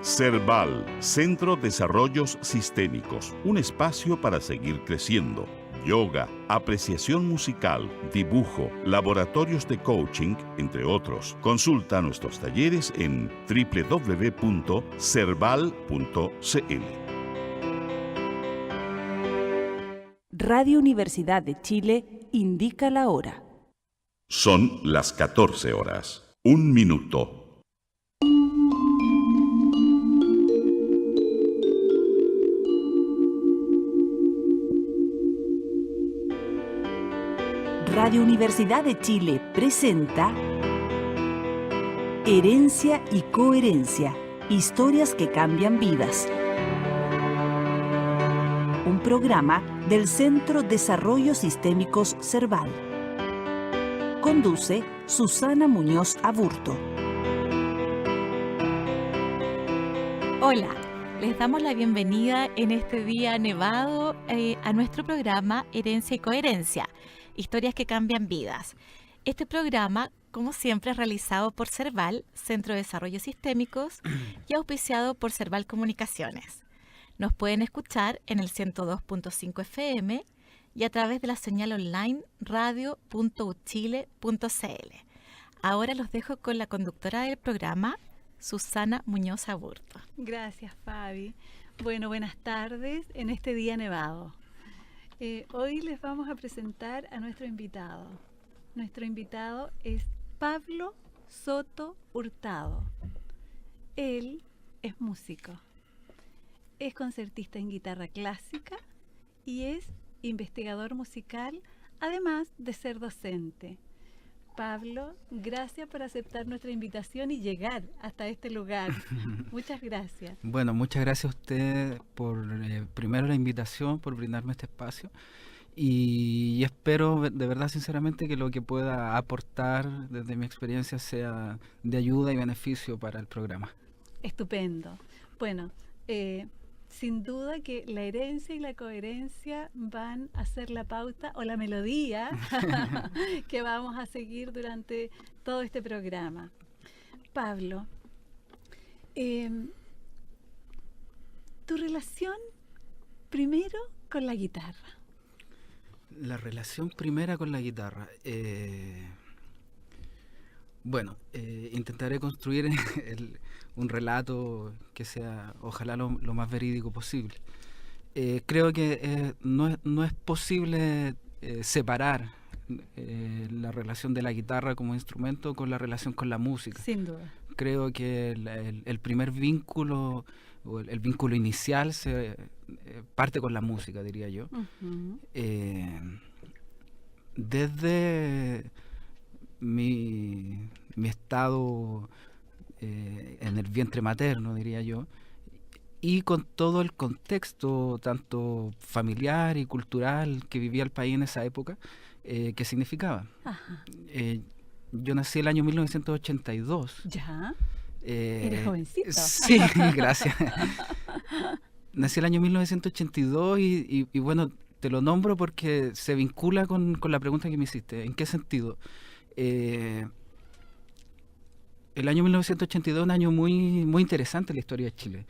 CERVAL, Centro de Desarrollos Sistémicos, un espacio para seguir creciendo. Yoga, apreciación musical, dibujo, laboratorios de coaching, entre otros. Consulta nuestros talleres en www.cerval.cl. Radio Universidad de Chile indica la hora. Son las 14 horas. 1 minuto. Radio Universidad de Chile presenta Herencia y Coherencia, historias que cambian vidas. Un programa del Centro de Desarrollos Sistémicos CERVAL. Conduce Susana Muñoz Aburto. Hola, les damos la bienvenida en este día nevado a nuestro programa Herencia y Coherencia, historias que cambian vidas. Este programa, como siempre, es realizado por CERVAL, Centro de Desarrollos Sistémicos, y auspiciado por CERVAL Comunicaciones. Nos pueden escuchar en el 102.5 FM y a través de la señal online radio.uchile.cl. Ahora los dejo con la conductora del programa, Susana Muñoz Aburto. Gracias, Fabi. Bueno, buenas tardes en este día nevado. Hoy les vamos a presentar a nuestro invitado. Nuestro invitado es Pablo Soto Hurtado. Él es músico, es concertista en guitarra clásica y es investigador musical, además de ser docente. Pablo, gracias por aceptar nuestra invitación y llegar hasta este lugar. Muchas gracias. Bueno, muchas gracias a usted por primero la invitación, por brindarme este espacio y espero de verdad sinceramente que lo que pueda aportar desde mi experiencia sea de ayuda y beneficio para el programa. Estupendo. Bueno, sin duda que la herencia y la coherencia van a ser la pauta o la melodía que vamos a seguir durante todo este programa. Pablo, tu relación primero con la guitarra. La relación primera con la guitarra. Intentaré construir un relato que sea, ojalá, lo más verídico posible. Creo que no es posible separar la relación de la guitarra como instrumento con la relación con la música. Sin duda. Creo que el primer vínculo, o el vínculo inicial, parte con la música, diría yo. Uh-huh. Desde mi estado en el vientre materno, diría yo, y con todo el contexto tanto familiar y cultural que vivía el país en esa época, que significaba. Yo nací el año 1982. ¿Ya? ¿Eres jovencito? Sí, gracias. Nací el año 1982 y bueno, te lo nombro porque se vincula con la pregunta que me hiciste. ¿En qué sentido? El año 1982 es un año muy, muy interesante en la historia de Chile.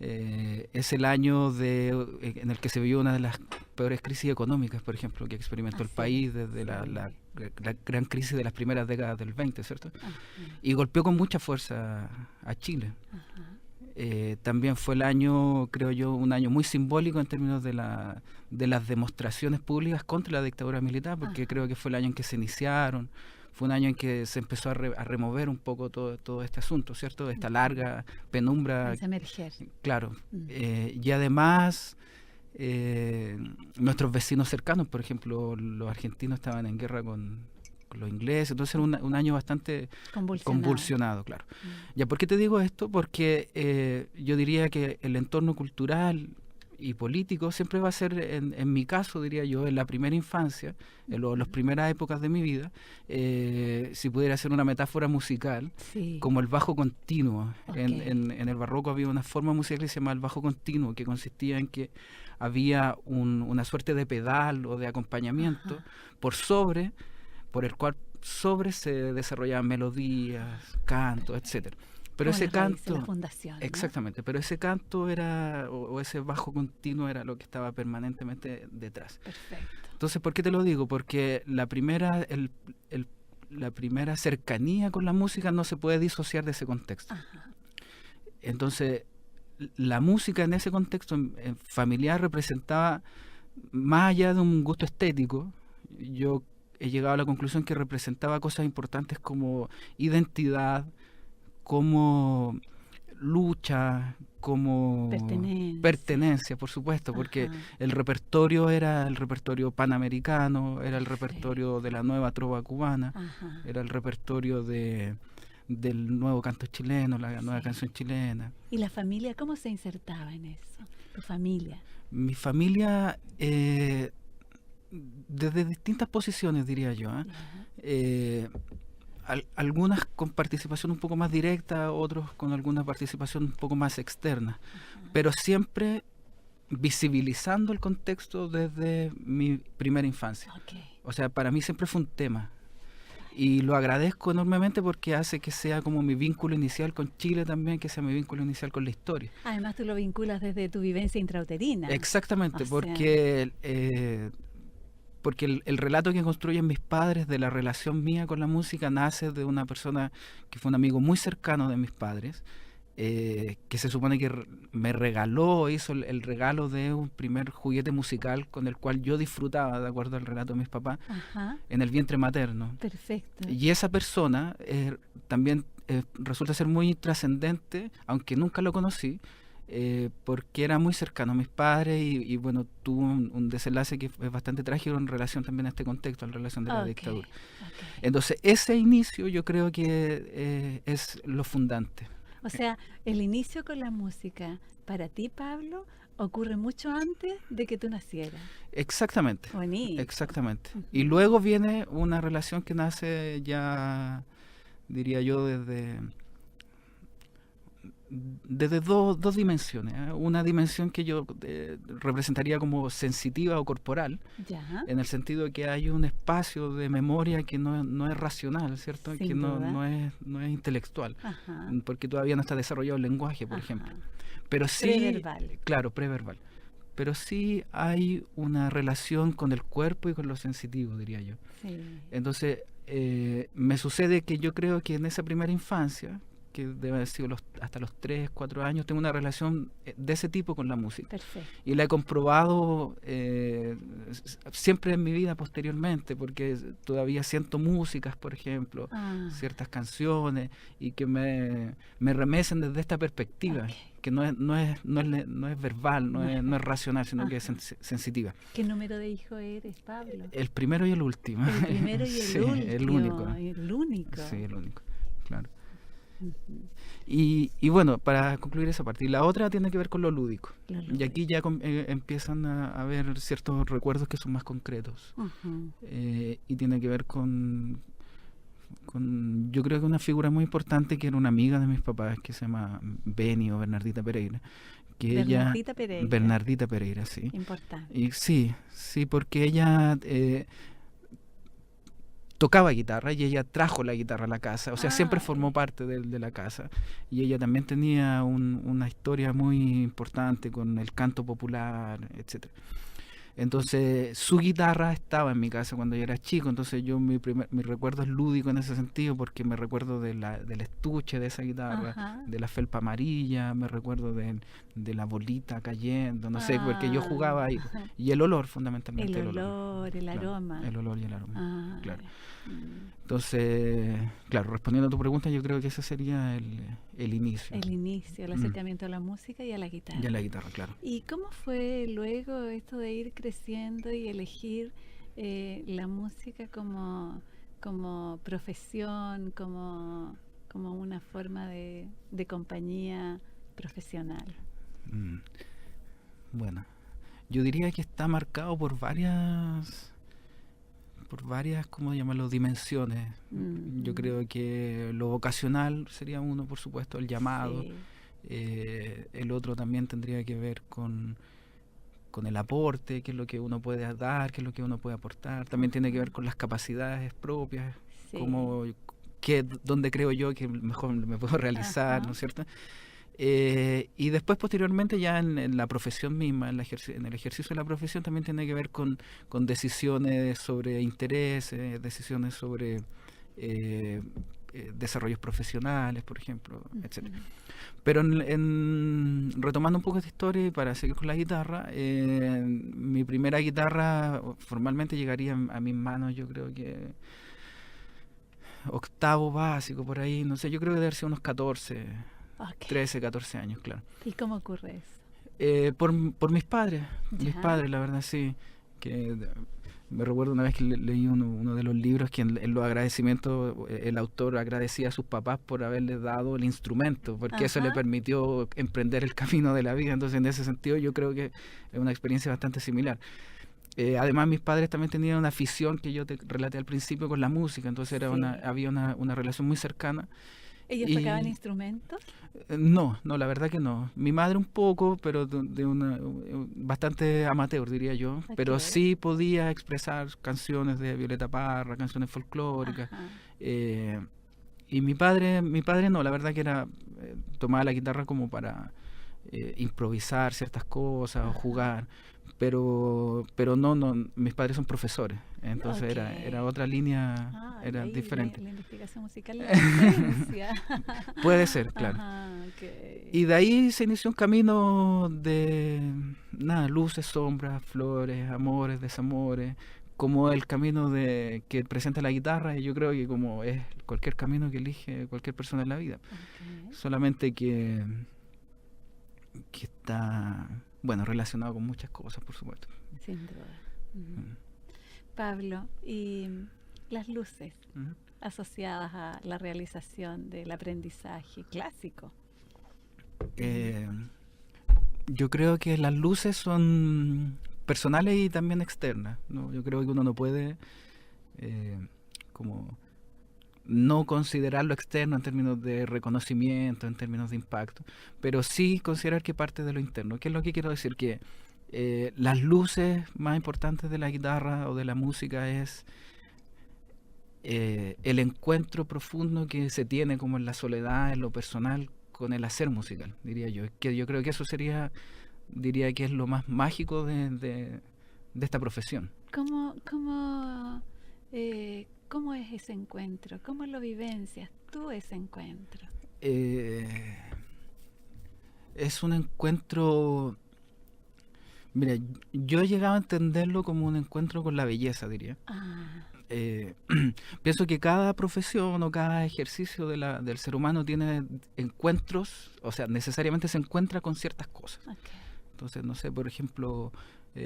Es el año en el que se vivió una de las peores crisis económicas, por ejemplo, que experimentó el país desde la gran crisis de las primeras décadas del 20, ¿cierto? Y golpeó con mucha fuerza a Chile. También fue el año, creo yo, un año muy simbólico en términos de las demostraciones públicas contra la dictadura militar, porque creo que fue el año en que se iniciaron. Fue un año en que se empezó a remover un poco todo este asunto, ¿cierto? Esta larga penumbra. Emerger. Claro. Y además, nuestros vecinos cercanos, por ejemplo, los argentinos estaban en guerra con los ingleses, entonces era un año bastante convulsionado, claro. ¿Ya por qué te digo esto? Porque yo diría que el entorno cultural y político siempre va a ser, en mi caso, diría yo, en la primera infancia, en las primeras épocas de mi vida, si pudiera hacer una metáfora musical, sí, como el bajo continuo. Okay. En el barroco había una forma musical que se llamaba el bajo continuo, que consistía en que había una suerte de pedal o de acompañamiento por el cual se desarrollaban melodías, cantos, etcétera. Pero ese canto, la fundación, ¿no? Exactamente, pero ese canto era, o ese bajo continuo era lo que estaba permanentemente detrás. Perfecto. Entonces, ¿por qué te lo digo? Porque la primera cercanía con la música no se puede disociar de ese contexto. Ajá. Entonces, la música en ese contexto familiar representaba, más allá de un gusto estético, yo he llegado a la conclusión que representaba cosas importantes como identidad, como lucha, como pertenencia, por supuesto, porque Ajá. el repertorio era el repertorio panamericano, era el repertorio de la nueva trova cubana, Ajá. era el repertorio del nuevo canto chileno, la nueva canción chilena. ¿Y la familia cómo se insertaba en eso? ¿Tu familia? Mi familia, desde distintas posiciones, diría yo, algunas con participación un poco más directa, otros con alguna participación un poco más externa, pero siempre visibilizando el contexto desde mi primera infancia. Okay. O sea, para mí siempre fue un tema. Y lo agradezco enormemente porque hace que sea como mi vínculo inicial con Chile también, que sea mi vínculo inicial con la historia. Además tú lo vinculas desde tu vivencia intrauterina. Exactamente, porque el relato que construyen mis padres de la relación mía con la música nace de una persona que fue un amigo muy cercano de mis padres, que se supone que me hizo el regalo de un primer juguete musical con el cual yo disfrutaba, de acuerdo al relato de mis papás, en el vientre materno. Perfecto. Y esa persona también resulta ser muy trascendente, aunque nunca lo conocí, porque era muy cercano a mis padres y bueno, tuvo un desenlace que es bastante trágico en relación también a este contexto, en relación de la dictadura. Entonces, ese inicio yo creo que es lo fundante. O sea, el inicio con la música, para ti, Pablo, ocurre mucho antes de que tú nacieras. Exactamente. Bonito. Exactamente. Y luego viene una relación que nace ya, diría yo, desde dos dimensiones. Una dimensión que yo representaría como sensitiva o corporal, en el sentido de que hay un espacio de memoria que no es racional, ¿cierto? Sin que duda. no es intelectual, Ajá. porque todavía no está desarrollado el lenguaje, por ejemplo. Pero sí, preverbal. Claro, preverbal. Pero sí hay una relación con el cuerpo y con lo sensitivo, diría yo. Sí. Entonces, me sucede que yo creo que en esa primera infancia, que debe haber sido hasta los 3, 4 años, tengo una relación de ese tipo con la música. Perfecto. Y la he comprobado siempre en mi vida posteriormente, porque todavía siento músicas, por ejemplo, ciertas canciones, y que me remecen desde esta perspectiva, que no es verbal, no es racional, sino que es sensitiva. ¿Qué número de hijo eres, Pablo? El primero y el último. El primero y el sí, último. El único. El único. Sí, el único, claro. Y bueno, para concluir esa parte, y la otra tiene que ver con lo lúdico. Y aquí ya empiezan a haber ciertos recuerdos que son más concretos. Y tiene que ver con yo creo que una figura muy importante que era una amiga de mis papás, que se llama Beni o Bernardita Pereira. Bernardita Pereira, sí. Importante. Y sí, porque ella tocaba guitarra y ella trajo la guitarra a la casa, o sea, siempre formó parte de la casa, y ella también tenía una historia muy importante con el canto popular, etcétera. Entonces su guitarra estaba en mi casa cuando yo era chico, entonces yo mi recuerdo es lúdico en ese sentido, porque me recuerdo del estuche de esa guitarra, de la felpa amarilla, me recuerdo de la bolita cayendo, no sé, porque yo jugaba ahí, y el olor fundamentalmente. El olor, el aroma. El olor y el aroma, claro. Entonces, claro, respondiendo a tu pregunta, yo creo que ese sería el inicio. El inicio, el acercamiento a la música y a la guitarra. Y a la guitarra, claro. ¿Y cómo fue luego esto de ir creciendo y elegir la música como profesión, como una forma de compañía profesional? Bueno, yo diría que está marcado por varias, ¿cómo llamarlo?, dimensiones. Yo creo que lo vocacional sería uno, por supuesto, el llamado. Sí. El otro también tendría que ver con el aporte, qué es lo que uno puede dar, qué es lo que uno puede aportar. También tiene que ver con las capacidades propias, donde creo yo que mejor me puedo realizar, ¿no es cierto? Y después, posteriormente, ya en la profesión misma, en el ejercicio de la profesión, también tiene que ver con decisiones sobre intereses, decisiones sobre desarrollos profesionales, por ejemplo, etcétera. Pero retomando un poco esta historia y para seguir con la guitarra, mi primera guitarra formalmente llegaría a mis manos, yo creo que octavo básico, por ahí, no sé, yo creo que debe haber sido unos 14, 13, 14 años, claro. ¿Y cómo ocurre eso? Por mis padres, la verdad, sí, que me recuerdo una vez que leí uno de los libros que en los agradecimientos el autor agradecía a sus papás por haberles dado el instrumento, porque eso le permitió emprender el camino de la vida. Entonces, en ese sentido, yo creo que es una experiencia bastante similar. Además, mis padres también tenían una afición que yo te relaté al principio con la música, entonces había una relación muy cercana. ¿Ellos tocaban instrumentos? No, la verdad que no. Mi madre un poco, pero de una bastante amateur, diría yo. Pero sí podía expresar canciones de Violeta Parra, canciones folclóricas. Y mi padre no, la verdad que tomaba la guitarra como para improvisar ciertas cosas o jugar. Pero no, mis padres son profesores, entonces era otra línea, era diferente. La investigación musical, la ciencia. Puede ser, claro. Y de ahí se inició un camino de luces, sombras, flores, amores, desamores, como el camino que presenta la guitarra, y yo creo que como es cualquier camino que elige cualquier persona en la vida. Solamente que está relacionado con muchas cosas, por supuesto. Sin duda. Pablo, y las luces asociadas a la realización del aprendizaje clásico. Yo creo que las luces son personales y también externas, ¿no? Yo creo que uno no puede como no considerar lo externo en términos de reconocimiento, en términos de impacto, pero sí considerar que parte de lo interno. ¿Qué es lo que quiero decir? Que las luces más importantes de la guitarra o de la música es el encuentro profundo que se tiene como en la soledad, en lo personal, con el hacer musical, diría yo. Que yo creo que eso diría que es lo más mágico de esta profesión. ¿Cómo es ese encuentro? ¿Cómo lo vivencias tú ese encuentro? Es un encuentro... Mira, yo he llegado a entenderlo como un encuentro con la belleza, diría. Pienso que cada profesión o cada ejercicio del ser humano tiene encuentros, o sea, necesariamente se encuentra con ciertas cosas. Entonces, no sé, por ejemplo,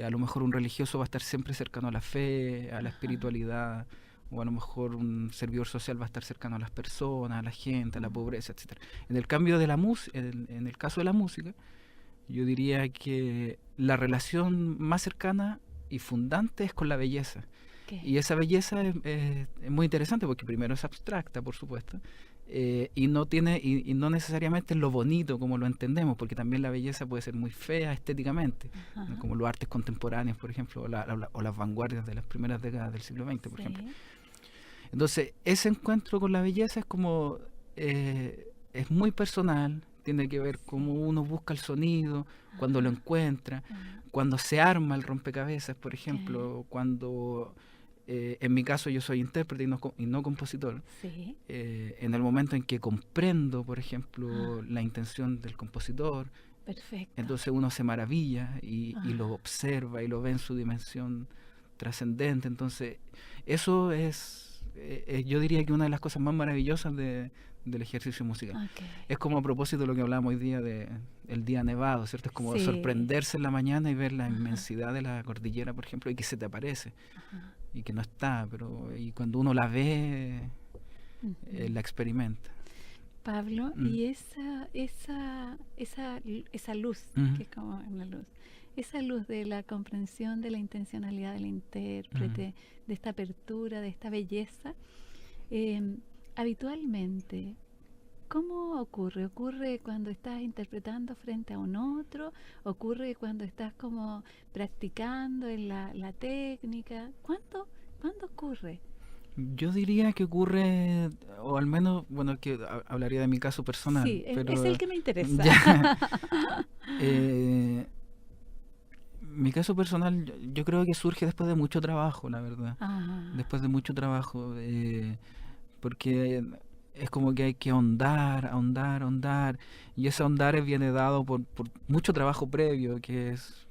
a lo mejor un religioso va a estar siempre cercano a la fe, a la espiritualidad, o a lo mejor un servidor social va a estar cercano a las personas, a la gente, a la pobreza, etcétera. En el cambio de en el caso de la música, yo diría que la relación más cercana y fundante es con la belleza. Y esa belleza es muy interesante porque primero es abstracta, por supuesto, y no necesariamente es lo bonito como lo entendemos, porque también la belleza puede ser muy fea estéticamente, ¿no? Como los artes contemporáneos, por ejemplo, o las vanguardias de las primeras décadas del siglo XX, por ejemplo. Entonces, ese encuentro con la belleza es como es muy personal, tiene que ver cómo uno busca el sonido, cuando lo encuentra, cuando se arma el rompecabezas, por ejemplo, cuando... en mi caso yo soy intérprete y no compositor. En el momento en que comprendo, por ejemplo, la intención del compositor, entonces uno se maravilla y lo observa y lo ve en su dimensión trascendente. Entonces eso es, yo diría que una de las cosas más maravillosas del ejercicio musical. Es como a propósito de lo que hablábamos hoy día el día nevado, ¿cierto? Es como sorprenderse en la mañana y ver la inmensidad de la cordillera, por ejemplo, y que se te aparece. Y que no está, y cuando uno la ve, la experimenta. Pablo, y esa luz, que es como una luz, esa luz de la comprensión de la intencionalidad del intérprete, de esta apertura, de esta belleza, habitualmente, ¿cómo ocurre? ¿Ocurre cuando estás interpretando frente a un otro? ¿Ocurre cuando estás como practicando en la técnica? ¿Cuándo ocurre Yo diría que ocurre, o al menos, bueno, que hablaría de mi caso personal. Sí, pero es el que me interesa. Mi caso personal, yo creo que surge después de mucho trabajo, la verdad. Después de mucho trabajo, porque es como que hay que ahondar, y ese ahondar viene dado por mucho trabajo previo, que es,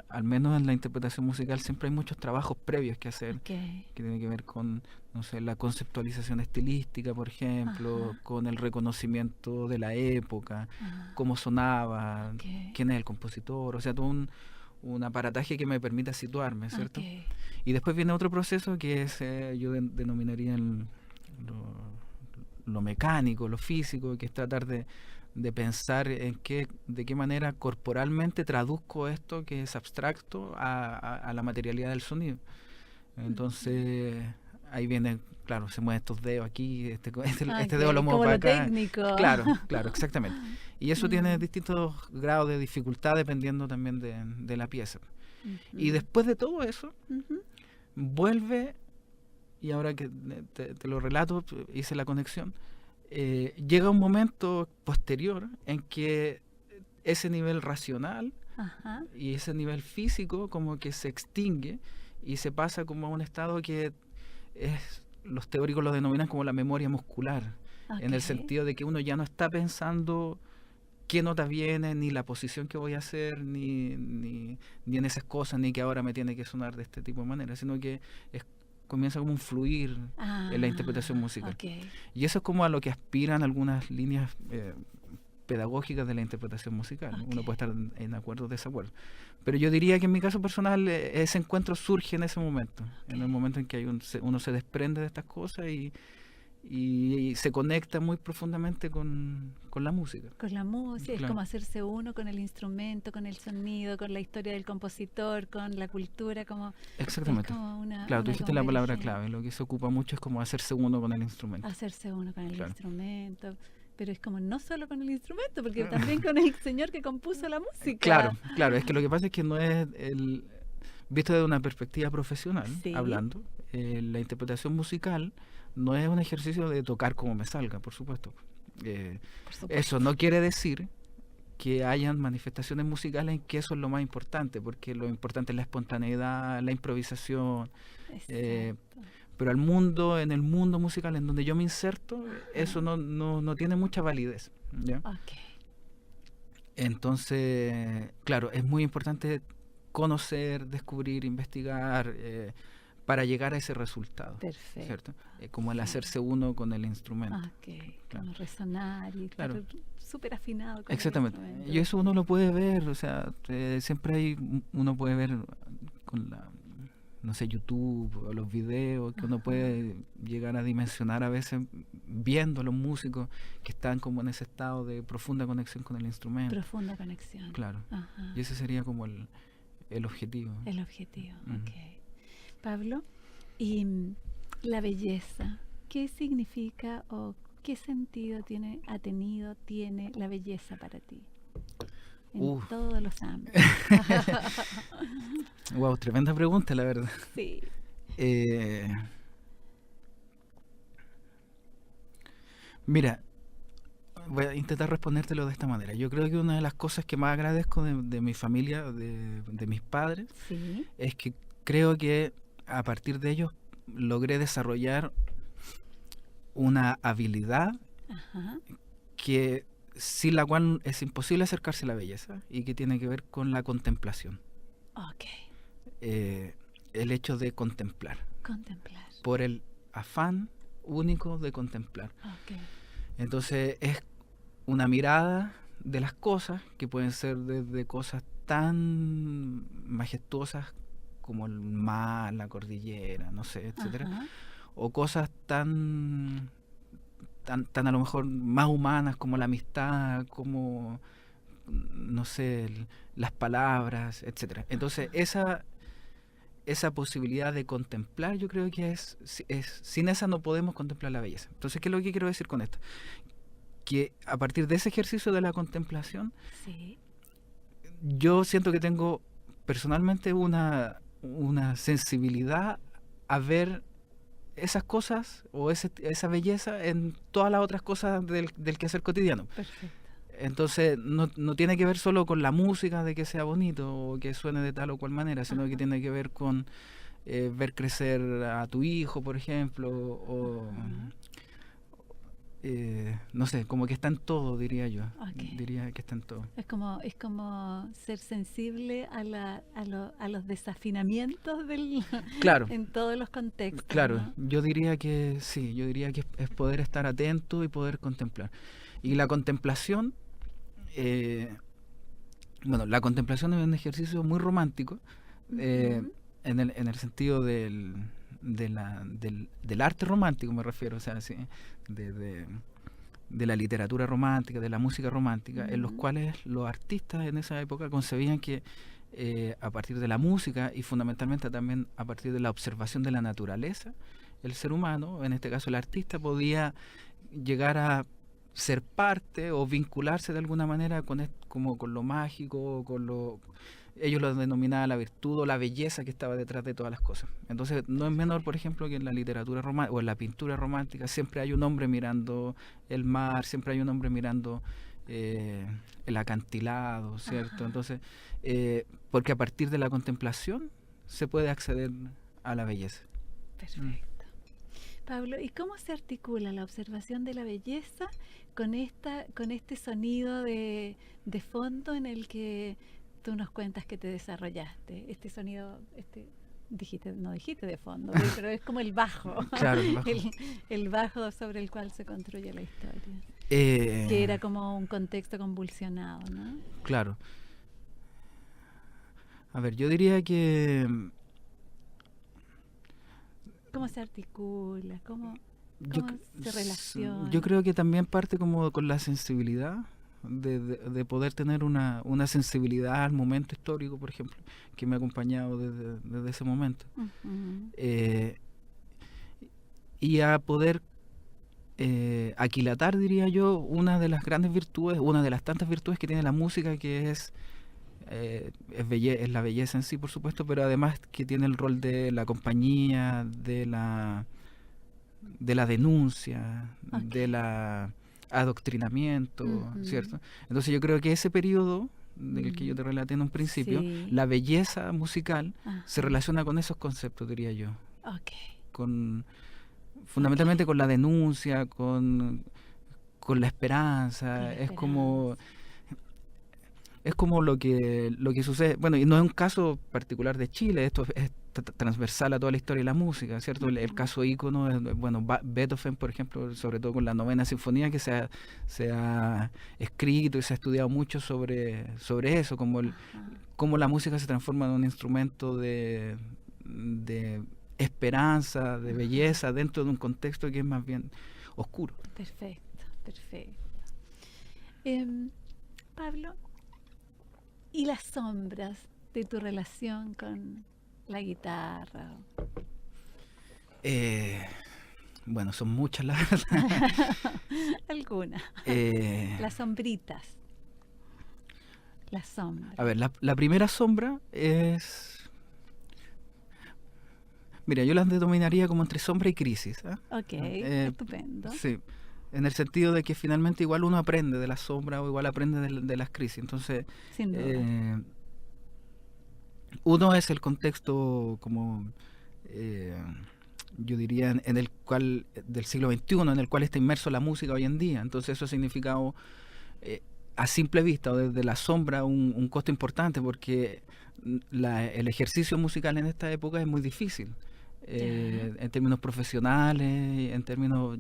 al menos en la interpretación musical, siempre hay muchos trabajos previos que hacer, que tiene que ver con, no sé, la conceptualización estilística, por ejemplo, con el reconocimiento de la época, cómo sonaba, quién es el compositor, o sea, todo un aparataje que me permita situarme, ¿cierto? Y después viene otro proceso que es, yo denominaría lo mecánico, lo físico, que es tratar de pensar de qué manera corporalmente traduzco esto que es abstracto a la materialidad del sonido. Entonces, ahí viene, claro, se mueven estos dedos aquí, este dedo lo muevo para acá. Técnico. Claro, exactamente. Y eso tiene distintos grados de dificultad dependiendo también de la pieza. Y después de todo eso, vuelve, y ahora que te lo relato, hice la conexión, llega un momento posterior en que ese nivel racional y ese nivel físico como que se extingue y se pasa como a un estado que los teóricos lo denominan como la memoria muscular, en el sentido de que uno ya no está pensando qué notas vienen, ni la posición que voy a hacer, ni en esas cosas, ni que ahora me tiene que sonar de este tipo de manera, sino que comienza como un fluir en la interpretación musical. Y eso es como a lo que aspiran algunas líneas pedagógicas de la interpretación musical. Uno puede estar en acuerdo o desacuerdo. Pero yo diría que en mi caso personal ese encuentro surge en ese momento, en el momento en que uno se desprende de estas cosas y se conecta muy profundamente con la música. Con la música, Claro. es como hacerse uno con el instrumento, con el sonido, con la historia del compositor, con la cultura, como... Exactamente. Es como Claro, tú dijiste la palabra convergencia. clave. Lo que se ocupa mucho es como hacerse uno con el instrumento. Hacerse uno con el Claro. instrumento, pero es como no solo con el instrumento, porque también con el señor que compuso la música. Claro, es que lo que pasa es que no es visto desde una perspectiva profesional, Sí. hablando, la interpretación musical no es un ejercicio de tocar como me salga, por supuesto. Por supuesto. Eso no quiere decir que hayan manifestaciones musicales en que eso es lo más importante, porque lo importante es la espontaneidad, la improvisación, Exacto. pero en el mundo musical en donde yo me inserto, eso no tiene mucha validez, ¿ya? Entonces, claro, es muy importante conocer, descubrir, investigar, para llegar a ese resultado. Perfecto. ¿Cierto? Como el hacerse uno con el instrumento. Claro. Claro. Como resonar y Claro. estar súper afinado con Exactamente. el instrumento. Y eso uno lo puede ver, o sea, siempre uno puede ver con no sé, YouTube o los videos, que uno puede llegar a dimensionar a veces viendo a los músicos que están como en ese estado de profunda conexión con el instrumento. Profunda conexión. Claro. Y ese sería como el objetivo. El objetivo, Pablo, y la belleza, ¿qué significa o qué sentido tiene la belleza para ti? En todos los ámbitos. Wow, tremenda pregunta, la verdad. Sí. Mira, voy a intentar respondértelo de esta manera. Yo creo que una de las cosas que más agradezco de mi familia, de mis padres, es que creo que a partir de ellos logré desarrollar una habilidad que sin la cual es imposible acercarse a la belleza y que tiene que ver con la contemplación. El hecho de contemplar. Por el afán único de contemplar. Entonces es una mirada de las cosas que pueden ser desde cosas tan majestuosas como el mar, la cordillera, no sé, etcétera, o cosas tan a lo mejor más humanas como la amistad, como, no sé, las palabras, etcétera. Entonces esa posibilidad de contemplar, yo creo que es sin esa no podemos contemplar la belleza. Entonces, ¿qué es lo que quiero decir con esto? Que a partir de ese ejercicio de la contemplación, yo siento que tengo personalmente una sensibilidad a ver esas cosas o esa belleza en todas las otras cosas del quehacer cotidiano. Perfecto. Entonces no tiene que ver solo con la música, de que sea bonito o que suene de tal o cual manera, sino que tiene que ver con ver crecer a tu hijo, por ejemplo, o no sé, como que está en todo, diría yo. Okay. Diría que está en todo. Es como ser sensible a los desafinamientos claro. en todos los contextos. Claro, ¿no? yo diría que sí, yo diría que es poder estar atento y poder contemplar. Y la contemplación, la contemplación es un ejercicio muy romántico, en el sentido del arte romántico, me refiero, o sea, sí, de la literatura romántica, de la música romántica, en los cuales los artistas en esa época concebían que a partir de la música y fundamentalmente también a partir de la observación de la naturaleza, el ser humano, en este caso el artista, podía llegar a ser parte o vincularse de alguna manera como con lo mágico, ellos lo denominaban la virtud o la belleza que estaba detrás de todas las cosas. Entonces no es menor, por ejemplo, que en la literatura romántica o en la pintura romántica siempre hay un hombre mirando el mar, siempre hay un hombre mirando el acantilado, ¿cierto? Ajá. Entonces, porque a partir de la contemplación se puede acceder a la belleza. Perfecto. Pablo, ¿y cómo se articula la observación de la belleza con este sonido de fondo en el que tú nos cuentas que te desarrollaste? Este sonido, no dijiste de fondo, pero es como el bajo. Claro, el bajo. El bajo sobre el cual se construye la historia. Que era como un contexto convulsionado, ¿no? Claro. A ver, yo diría que... ¿Cómo se articula? ¿Cómo se relaciona? Yo creo que también parte como con la sensibilidad, de poder tener una sensibilidad al momento histórico, por ejemplo, que me ha acompañado desde ese momento. Y a poder aquilatar, diría yo, una de las grandes virtudes, una de las tantas virtudes que tiene la música, que es la belleza en sí, por supuesto, pero además que tiene el rol de la compañía, de la denuncia, del adoctrinamiento, ¿cierto? Entonces yo creo que ese periodo del que yo te relaté en un principio, la belleza musical se relaciona con esos conceptos, diría yo. Fundamentalmente con la denuncia, con la esperanza. Es como lo que sucede, bueno, y no es un caso particular de Chile, esto es transversal a toda la historia de la música, ¿cierto? El caso ícono es, Beethoven, por ejemplo, sobre todo con la Novena Sinfonía, que se ha escrito y se ha estudiado mucho sobre eso, cómo la música se transforma en un instrumento de esperanza, de belleza, dentro de un contexto que es más bien oscuro. Perfecto. Pablo, ¿y las sombras de tu relación con la guitarra? Bueno, son muchas, la verdad. Algunas. Las sombritas. Las sombras. A ver, la primera sombra es... Mira, yo las denominaría como entre sombra y crisis. Estupendo. Sí. En el sentido de que finalmente igual uno aprende de la sombra o igual aprende de las crisis. Entonces, sin duda. Uno es el contexto como, yo diría, en el cual del siglo XXI, en el cual está inmerso la música hoy en día. Entonces eso ha significado, a simple vista o desde la sombra, un costo importante, porque el ejercicio musical en esta época es muy difícil. En términos profesionales,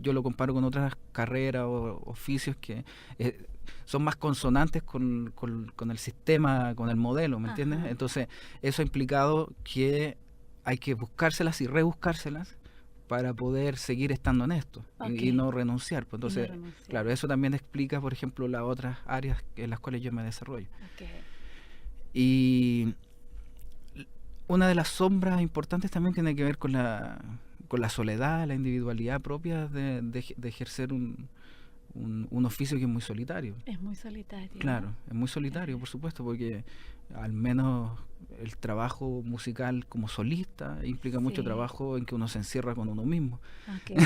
yo lo comparo con otras carreras o oficios que son más consonantes con el sistema, con el modelo, ¿me entiendes? Entonces eso ha implicado que hay que buscárselas y rebuscárselas para poder seguir estando en esto y no renunciar. Pues entonces, claro, eso también explica, por ejemplo, las otras áreas en las cuales yo me desarrollo. Y una de las sombras importantes también tiene que ver con la soledad, la individualidad propia de ejercer un oficio que es muy solitario. Es muy solitario. Claro, es muy solitario, por supuesto, porque al menos el trabajo musical como solista implica mucho trabajo en que uno se encierra con uno mismo. Okay.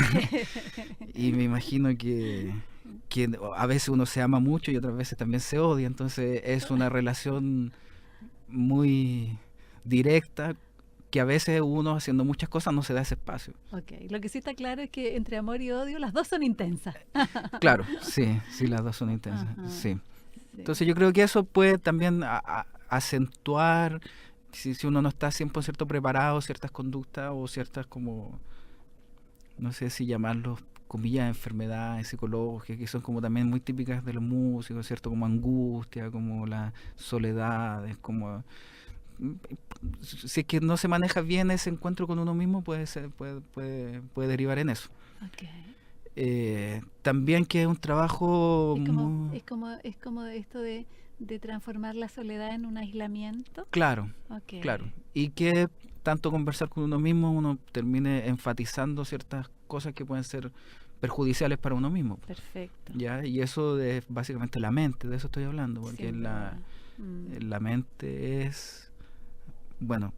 Y me imagino que a veces uno se ama mucho y otras veces también se odia, entonces es una relación muy directa que a veces uno haciendo muchas cosas no se da ese espacio. Okay. Lo que sí está claro es que entre amor y odio las dos son intensas. Claro, sí, las dos son intensas. Sí. Entonces yo creo que eso puede también acentuar, si uno no está 100% preparado, ciertas conductas o ciertas como, no sé si llamarlos, comillas, enfermedades psicológicas, que son como también muy típicas de los músicos, ¿cierto? Como angustia, como la soledad, es como... Si es que no se maneja bien ese encuentro con uno mismo, puede derivar en eso. Okay. También que es un trabajo es como esto de transformar la soledad en un aislamiento. Claro, Okay. Claro. Y que tanto conversar con uno mismo, uno termine enfatizando ciertas cosas que pueden ser perjudiciales para uno mismo. Perfecto. ¿Ya? Y eso es básicamente la mente, de eso estoy hablando, porque la mente es... Bueno,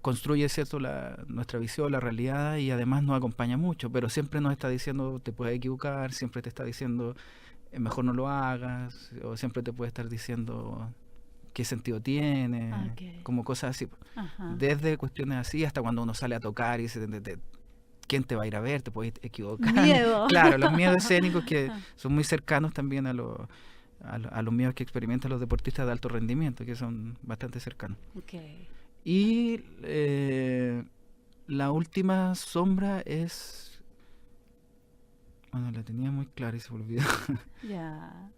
construye, ¿cierto?, nuestra visión, la realidad, y además nos acompaña mucho, pero siempre nos está diciendo, te puedes equivocar, siempre te está diciendo, mejor no lo hagas, o siempre te puede estar diciendo qué sentido tiene, como cosas así. Ajá. Desde cuestiones así hasta cuando uno sale a tocar y dice, ¿quién te va a ir a ver? Te puedes equivocar. Miedo. Claro, los miedos escénicos que son muy cercanos también a los miedos que experimentan los deportistas de alto rendimiento, que son bastante cercanos. Okay. Y la última sombra es... Bueno, la tenía muy clara y se me olvidó. Ya.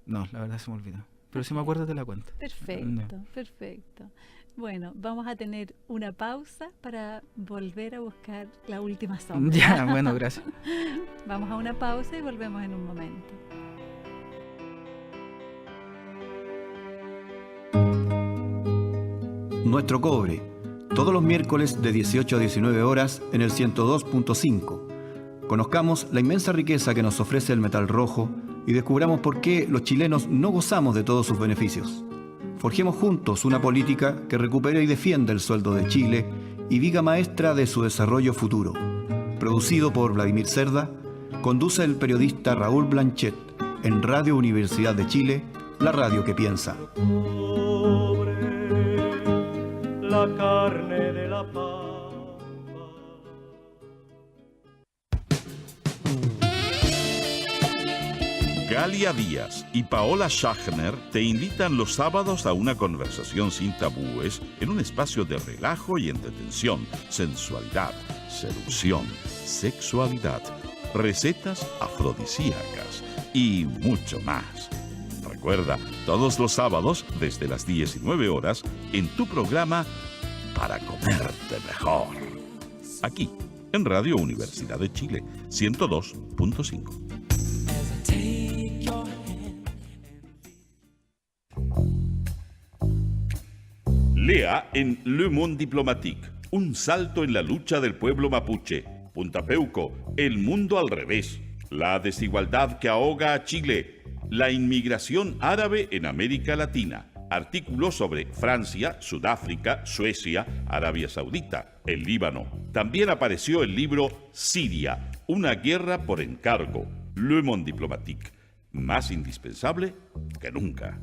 No, la verdad se me olvidó. Pero si me acuerdo te la cuento. Perfecto. Bueno, vamos a tener una pausa para volver a buscar la última sombra. Ya, bueno, gracias. Vamos a una pausa y volvemos en un momento. Nuestro cobre, todos los miércoles de 18 a 19 horas en el 102.5. Conozcamos la inmensa riqueza que nos ofrece el metal rojo y descubramos por qué los chilenos no gozamos de todos sus beneficios. Forjemos juntos una política que recupere y defienda el sueldo de Chile y viga maestra de su desarrollo futuro. Producido por Vladimir Cerda, conduce el periodista Raúl Blanchet en Radio Universidad de Chile, la radio que piensa. La carne de la pampa. Galia Díaz y Paola Schachner te invitan los sábados a una conversación sin tabúes en un espacio de relajo y entretención, sensualidad, seducción, sexualidad, recetas afrodisíacas y mucho más. Recuerda, todos los sábados desde las 19 horas en tu programa Para Comerte Mejor. Aquí, en Radio Universidad de Chile, 102.5. Lea en Le Monde Diplomatique, un salto en la lucha del pueblo mapuche. Punta Peuco, el mundo al revés. La desigualdad que ahoga a Chile. La inmigración árabe en América Latina. Artículos sobre Francia, Sudáfrica, Suecia, Arabia Saudita, el Líbano. También apareció el libro Siria, una guerra por encargo. Le Monde Diplomatique, más indispensable que nunca.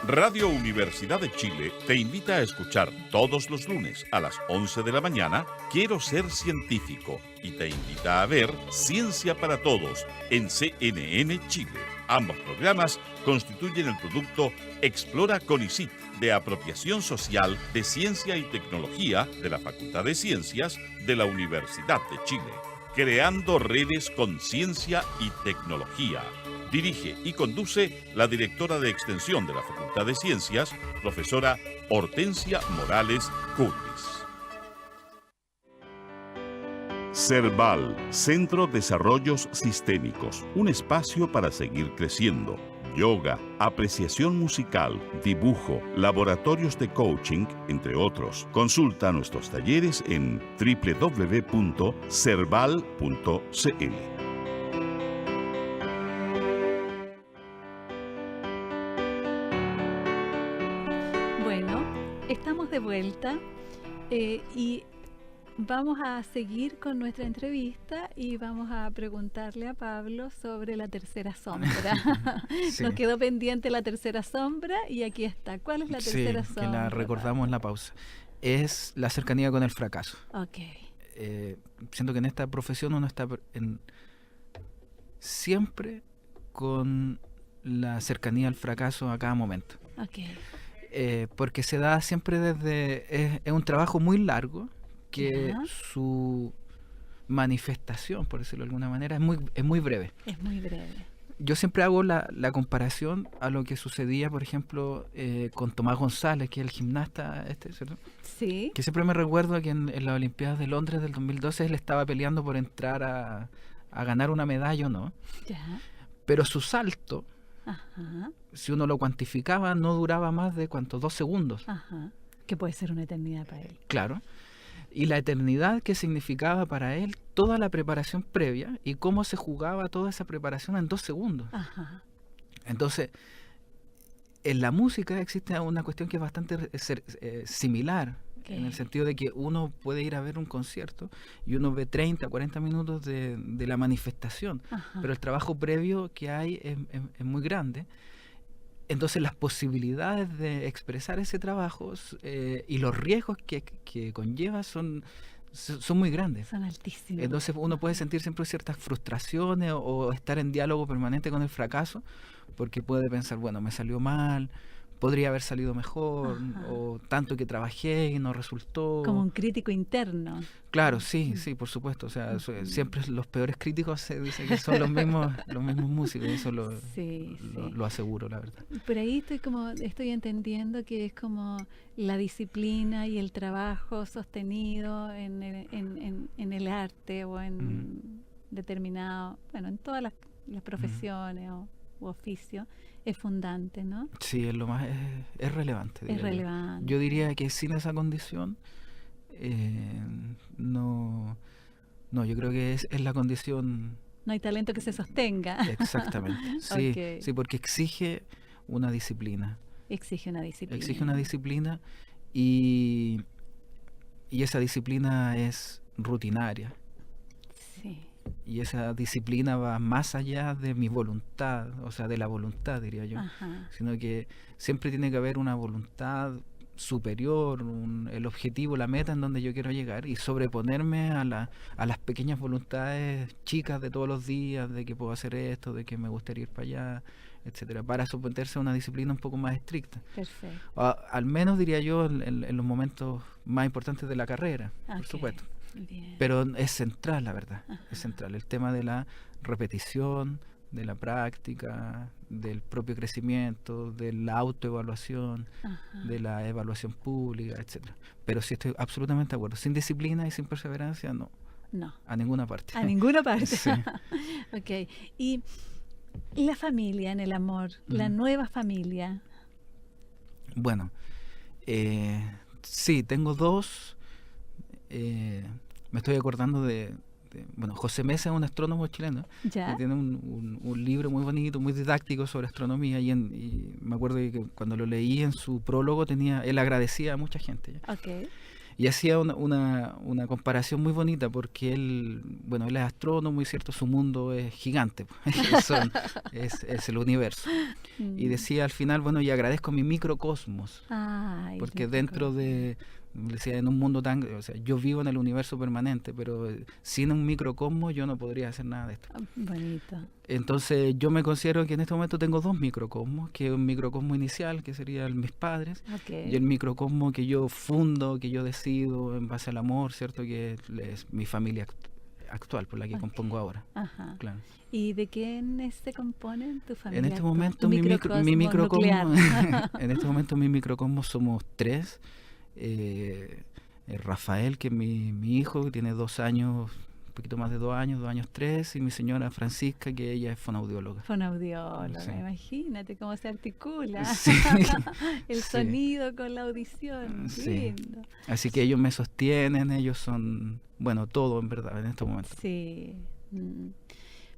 Radio Universidad de Chile te invita a escuchar todos los lunes a las 11 de la mañana Quiero ser científico y te invita a ver Ciencia para Todos en CNN Chile. Ambos programas constituyen el producto Explora CONICIT de apropiación social de ciencia y tecnología de la Facultad de Ciencias de la Universidad de Chile. Creando redes con ciencia y tecnología. Dirige y conduce la directora de Extensión de la Facultad de Ciencias, profesora Hortensia Morales Curtis. CERVAL, Centro Desarrollos Sistémicos, un espacio para seguir creciendo. yoga, apreciación musical, dibujo, laboratorios de coaching, entre otros. Consulta nuestros talleres en www.cerval.cl. Bueno, estamos de vuelta y vamos a seguir con nuestra entrevista y vamos a preguntarle a Pablo sobre la tercera sombra. Sí. Nos quedó pendiente la tercera sombra y aquí está. ¿Cuál es la tercera Sí, sombra? que la recordamos en la pausa. Es la cercanía con el fracaso. Ok. Siento que en esta profesión uno está siempre con la cercanía al fracaso a cada momento. Ok. Porque se da siempre desde... Es un trabajo muy largo que Ya. su manifestación, por decirlo de alguna manera, es muy breve. Es muy breve. Yo siempre hago la comparación a lo que sucedía, por ejemplo, con Tomás González, que es el gimnasta ¿cierto? Sí. Que siempre me recuerdo que en las Olimpiadas de Londres del 2012 él estaba peleando por entrar a ganar una medalla o no. Ya. Pero su salto, Ajá. si uno lo cuantificaba, no duraba más de 2 segundos. Ajá. Que puede ser una eternidad para él. Claro. Y la eternidad que significaba para él toda la preparación previa y cómo se jugaba toda esa preparación en 2 segundos. Ajá. Entonces, en la música existe una cuestión que es bastante similar, ¿Qué? en el sentido de que uno puede ir a ver un concierto y uno ve 30, 40 minutos de la manifestación, Ajá. pero el trabajo previo que hay es muy grande. Entonces las posibilidades de expresar ese trabajo y los riesgos que conlleva son muy grandes. Son altísimos. Entonces uno puede sentir siempre ciertas frustraciones o estar en diálogo permanente con el fracaso, porque puede pensar, bueno, me salió mal, podría haber salido mejor, Ajá. o tanto que trabajé y no resultó. Como un crítico interno. Claro, sí, por supuesto. O sea, siempre los peores críticos se dice que son los mismos músicos, eso lo aseguro, la verdad. Por ahí estoy entendiendo que es como la disciplina y el trabajo sostenido en el arte o en determinado, bueno, en todas las profesiones u oficios, es fundante, ¿no? Sí, es lo más es relevante. Es relevante. Yo diría que sin esa condición no, yo creo que es la condición. No hay talento que se sostenga. Exactamente. Sí, Okay. sí, porque exige una disciplina. Exige una disciplina. Exige una disciplina y esa disciplina es rutinaria. Sí. Y esa disciplina va más allá de mi voluntad, o sea, de la voluntad, diría yo. Ajá. Sino que siempre tiene que haber una voluntad superior, el objetivo, la meta en donde yo quiero llegar y sobreponerme a las pequeñas voluntades chicas de todos los días, de que puedo hacer esto, de que me gustaría ir para allá, etcétera, para someterse a una disciplina un poco más estricta. Perfecto. Al menos diría yo en los momentos más importantes de la carrera, por Ok. supuesto. Bien. Pero es central, la verdad, Ajá. es central el tema de la repetición, de la práctica, del propio crecimiento, de la autoevaluación, Ajá. de la evaluación pública, etcétera. Pero sí estoy absolutamente de acuerdo. Sin disciplina y sin perseverancia, no, No. a ninguna parte. A ninguna parte. Sí. Ok. Y la familia en el amor, la nueva familia. Bueno, sí, tengo 2. Me estoy acordando de bueno, José Mesa es un astrónomo chileno Ya. que tiene un libro muy bonito, muy didáctico sobre astronomía y me acuerdo que cuando lo leí en su prólogo él agradecía a mucha gente. ¿Ya? Ok. Y hacía una comparación muy bonita porque él es astrónomo y cierto, su mundo es gigante, es el universo. Y decía al final, bueno, y agradezco mi microcosmos, Ay, porque lindo. dentro de, decía, en un mundo tan, o sea, yo vivo en el universo permanente, pero sin un microcosmos yo no podría hacer nada de esto. Bonito. Entonces yo me considero que en este momento tengo 2 microcosmos, que es un microcosmo inicial, que serían mis padres, Ok. y el microcosmo que yo fundo, que yo decido en base al amor, ¿cierto? Que es mi familia actual, por la que Ok. compongo ahora. Ajá. Claro. ¿Y de quiénes se componen tu familia? En este actual? momento Tu mi microcosmo nuclear. en este momento mi microcosmo somos 3. Rafael, que es mi hijo, que tiene 2 años un poquito más de 2 años 3, y mi señora Francisca, que ella es fonoaudióloga. Fonoaudióloga, Sí. Imagínate cómo se articula Sí. el Sí. sonido con la audición. Sí. Lindo. Así que ellos me sostienen, ellos son, bueno, todo en verdad en estos momentos. Sí.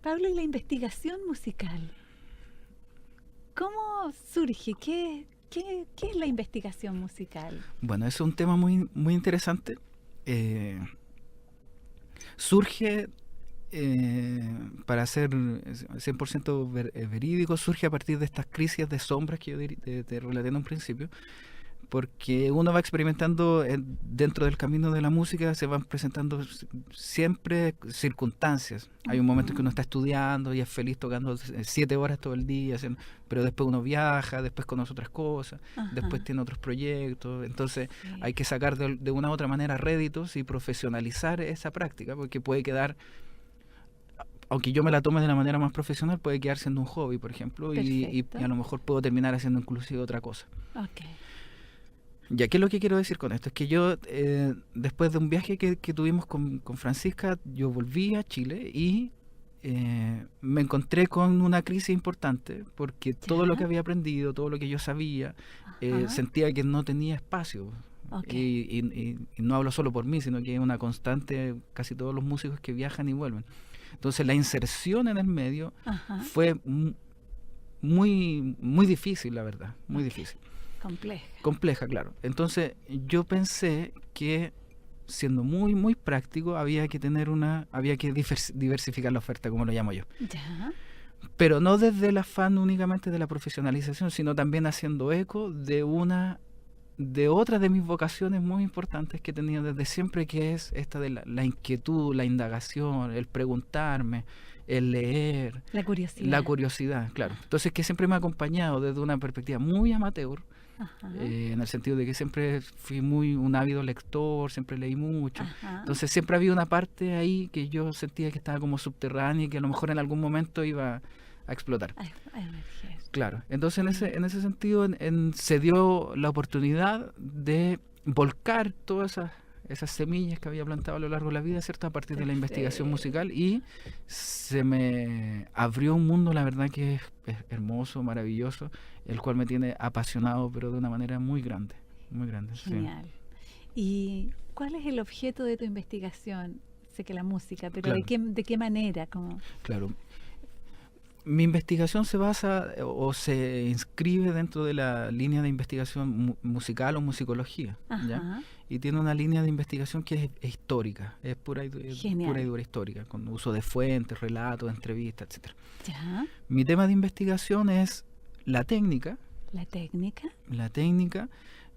Pablo, ¿y la investigación musical? ¿Cómo surge? ¿Qué es la investigación musical? Bueno, es un tema muy, muy interesante. Surge, para ser 100% verídico, surge a partir de estas crisis de sombras que yo te relaté en un principio, porque uno va experimentando dentro del camino de la música, se van presentando siempre circunstancias. Hay un momento en que uno está estudiando y es feliz tocando 7 horas todo el día, pero después uno viaja, después conoce otras cosas, después tiene otros proyectos. Entonces hay que sacar de una u otra manera réditos y profesionalizar esa práctica, porque puede quedar, aunque yo me la tome de la manera más profesional, puede quedar siendo un hobby, por ejemplo, y a lo mejor puedo terminar haciendo inclusive otra cosa. Okay. Ya, ¿qué es lo que quiero decir con esto? Es que yo, después de un viaje que tuvimos con Francisca, yo volví a Chile y me encontré con una crisis importante, porque todo lo que había aprendido, todo lo que yo sabía, sentía que no tenía espacio. Y no hablo solo por mí, sino que es una constante, casi todos los músicos que viajan y vuelven. Entonces la inserción en el medio fue muy, muy difícil, la verdad, muy difícil. Compleja, claro. Entonces yo pensé que, siendo muy, muy práctico, había que diversificar la oferta, como lo llamo yo. Ya. Pero no desde el afán únicamente de la profesionalización, sino también haciendo eco de otra de mis vocaciones muy importantes que he tenido desde siempre, que es esta de la inquietud, la indagación, el preguntarme, el leer. La curiosidad, claro. Entonces, que siempre me ha acompañado desde una perspectiva muy amateur, en el sentido de que siempre fui un ávido lector, siempre leí mucho. Entonces siempre había una parte ahí que yo sentía que estaba como subterránea y que a lo mejor en algún momento iba a explotar. Claro. Entonces en ese sentido se dio la oportunidad de volcar todas esas semillas que había plantado a lo largo de la vida, ¿cierto? A partir de la investigación musical, y se me abrió un mundo, la verdad, que es hermoso, maravilloso, el cual me tiene apasionado, pero de una manera muy grande, muy grande. Genial. Sí. ¿Y cuál es el objeto de tu investigación? Sé que la música, pero claro. ¿de qué manera? Claro. Mi investigación se basa o se inscribe dentro de la línea de investigación musical o musicología, ¿ya? Y tiene una línea de investigación que es histórica, es pura y dura histórica, con uso de fuentes, relatos, entrevistas, etcétera. ¿Ya? Mi tema de investigación es la técnica,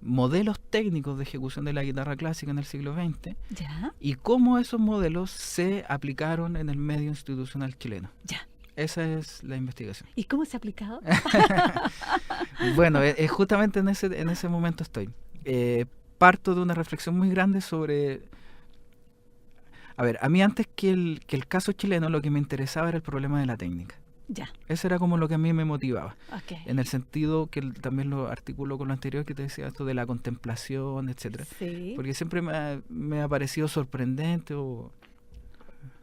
modelos técnicos de ejecución de la guitarra clásica en el siglo XX, ¿ya? Y cómo esos modelos se aplicaron en el medio institucional chileno. Ya. Esa es la investigación. ¿Y cómo se ha aplicado? Bueno, justamente en ese momento estoy. Parto de una reflexión muy grande sobre... A ver, a mí antes que el caso chileno, lo que me interesaba era el problema de la técnica. Ya. Eso era como lo que a mí me motivaba. Okay. En el sentido que también lo articulo con lo anterior que te decía, esto de la contemplación, etcétera. Sí. Porque siempre me ha parecido sorprendente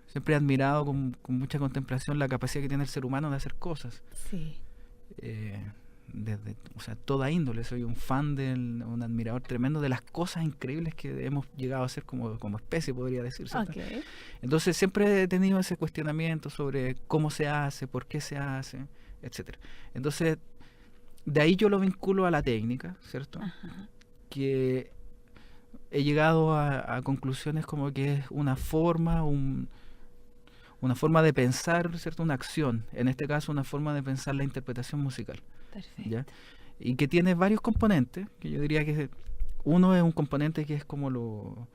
siempre he admirado con mucha contemplación la capacidad que tiene el ser humano de hacer cosas. Sí. Desde toda índole. Soy un fan, un admirador tremendo de las cosas increíbles que hemos llegado a hacer como especie, podría decirse. Okay. Entonces siempre he tenido ese cuestionamiento sobre cómo se hace, por qué se hace, etcétera. Entonces, de ahí yo lo vinculo a la técnica, ¿cierto? Que he llegado a conclusiones como que es una forma de pensar, ¿cierto? Una acción, en este caso una forma de pensar la interpretación musical. Perfecto. ¿Ya? Y que tiene varios componentes, que yo diría que uno es un componente que es como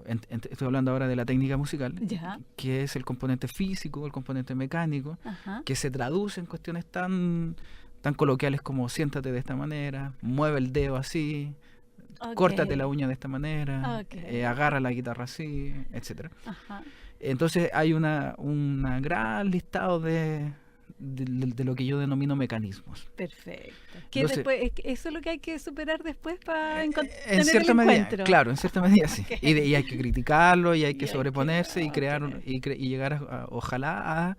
estoy hablando ahora de la técnica musical, ¿ya? Que es el componente físico, el componente mecánico, que se traduce en cuestiones tan coloquiales como siéntate de esta manera, mueve el dedo así, córtate la uña de esta manera, agarra la guitarra así, etcétera. Entonces hay un gran listado de de lo que yo denomino mecanismos. Perfecto. Entonces, Después, eso es lo que hay que superar después para en tener cierta el medida, encuentro. claro, en cierta medida sí. Ok. Y hay que criticarlo, y hay que Y hay que- sobreponerse y crear ok. y llegar ojalá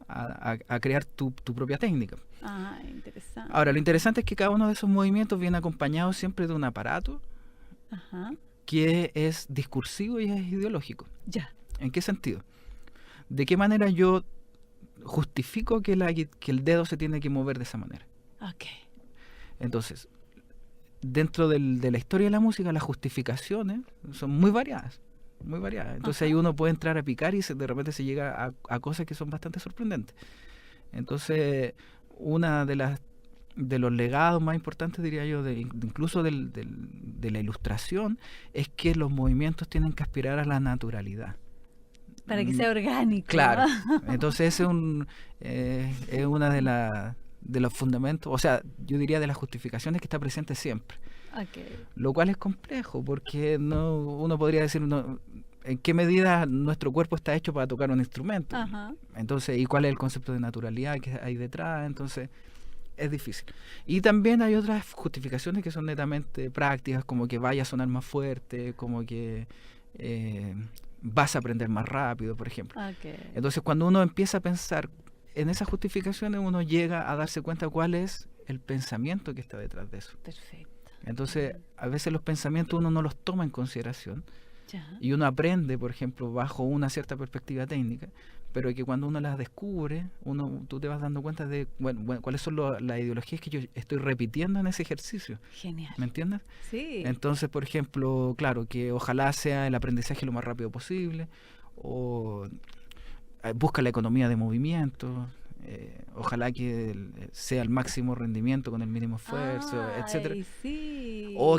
a crear tu propia técnica. Ah, interesante. Ahora, lo interesante es que cada uno de esos movimientos viene acompañado siempre de un aparato Ajá. que es discursivo y es ideológico. Ya. ¿En qué sentido? ¿De qué manera yo justifico que el dedo se tiene que mover de esa manera? Ok. Entonces, dentro de la historia de la música, las justificaciones son muy variadas. Muy variadas. Entonces ahí uno puede entrar a picar y de repente se llega a cosas que son bastante sorprendentes. Entonces, una de los legados más importantes, diría yo, incluso de la ilustración, es que los movimientos tienen que aspirar a la naturalidad. Para que sea orgánico. Claro. Entonces ese es una de los fundamentos, o sea, yo diría de las justificaciones que está presente siempre. Ok. Lo cual es complejo, porque uno podría decir, ¿en qué medida nuestro cuerpo está hecho para tocar un instrumento? Ajá. Entonces, ¿y cuál es el concepto de naturalidad que hay detrás? Entonces, es difícil. Y también hay otras justificaciones que son netamente prácticas, como que vaya a sonar más fuerte, como que vas a aprender más rápido, por ejemplo. Ok. Entonces, cuando uno empieza a pensar en esas justificaciones, uno llega a darse cuenta cuál es el pensamiento que está detrás de eso. Perfecto. Entonces, a veces los pensamientos uno no los toma en consideración Ya. y uno aprende, por ejemplo, bajo una cierta perspectiva técnica, pero que cuando uno las descubre, tú te vas dando cuenta de cuáles son las ideologías que yo estoy repitiendo en ese ejercicio. Genial. ¿Me entiendes? Sí. Entonces, por ejemplo, claro, que ojalá sea el aprendizaje lo más rápido posible, o busca la economía de movimiento, ojalá que sea el máximo rendimiento con el mínimo esfuerzo, etcétera. Ay, sí. O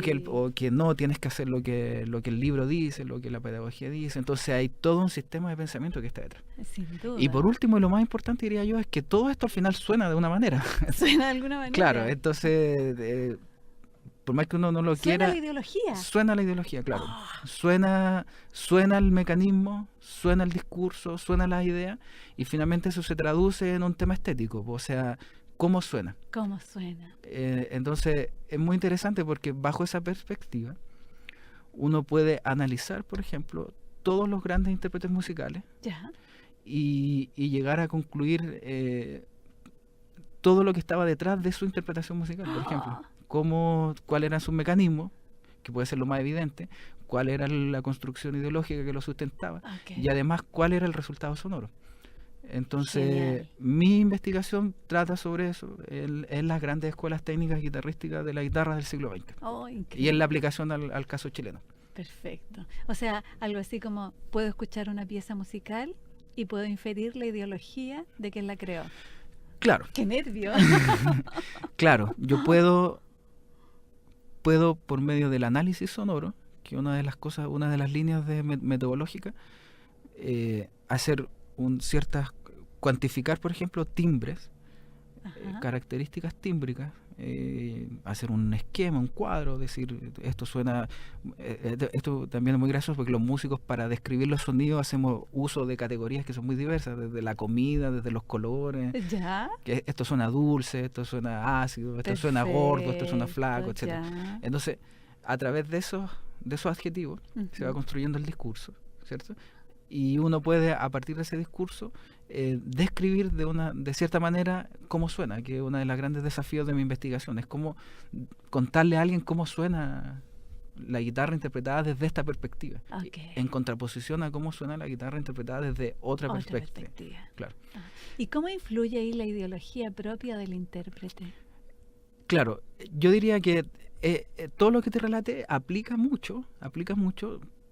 que no tienes que hacer lo que el libro dice, lo que la pedagogía dice. Entonces hay todo un sistema de pensamiento que está detrás. Sin duda. Y por último, y lo más importante diría yo, es que todo esto al final suena de una manera. Suena de alguna manera. Claro, entonces, por más que uno no lo Suena quiera, la ideología. suena la ideología, claro. Suena el mecanismo, suena el discurso, suena la idea, y finalmente eso se traduce en un tema estético, o sea, ¿cómo suena? ¿Cómo suena? Entonces, es muy interesante porque bajo esa perspectiva, uno puede analizar, por ejemplo, todos los grandes intérpretes musicales Ya. y llegar a concluir todo lo que estaba detrás de su interpretación musical, por ejemplo. Cuál era su mecanismo, que puede ser lo más evidente, cuál era la construcción ideológica que lo sustentaba, Ok. y además cuál era el resultado sonoro. Entonces, Genial. mi investigación trata sobre eso, en las grandes escuelas técnicas guitarrísticas de la guitarra del siglo XX, Oh, y increíble. en la aplicación al caso chileno. Perfecto. O sea, algo así como puedo escuchar una pieza musical y puedo inferir la ideología de quien la creó. Claro, ¡Qué nervio! claro, yo puedo por medio del análisis sonoro, que una de las líneas metodológicas, hacer cuantificar, por ejemplo, timbres, Ajá. características tímbricas, hacer un esquema, un cuadro, decir, esto suena, esto también es muy gracioso porque los músicos para describir los sonidos hacemos uso de categorías que son muy diversas, desde la comida, desde los colores, ¿Ya? que esto suena dulce, esto suena ácido, esto suena gordo, esto suena flaco, Perfecto, etcétera. ya. Entonces, a través de esos adjetivos se va Ujú. construyendo el discurso, ¿cierto? Y uno puede, a partir de ese discurso, describir de cierta manera cómo suena, que es uno de los grandes desafíos de mi investigación, es cómo contarle a alguien cómo suena la guitarra interpretada desde esta perspectiva, Ok. en contraposición a cómo suena la guitarra interpretada desde otra Otra perspectiva. perspectiva. Claro. ¿Y cómo influye ahí la ideología propia del intérprete? Claro, yo diría que todo lo que te relate aplica mucho,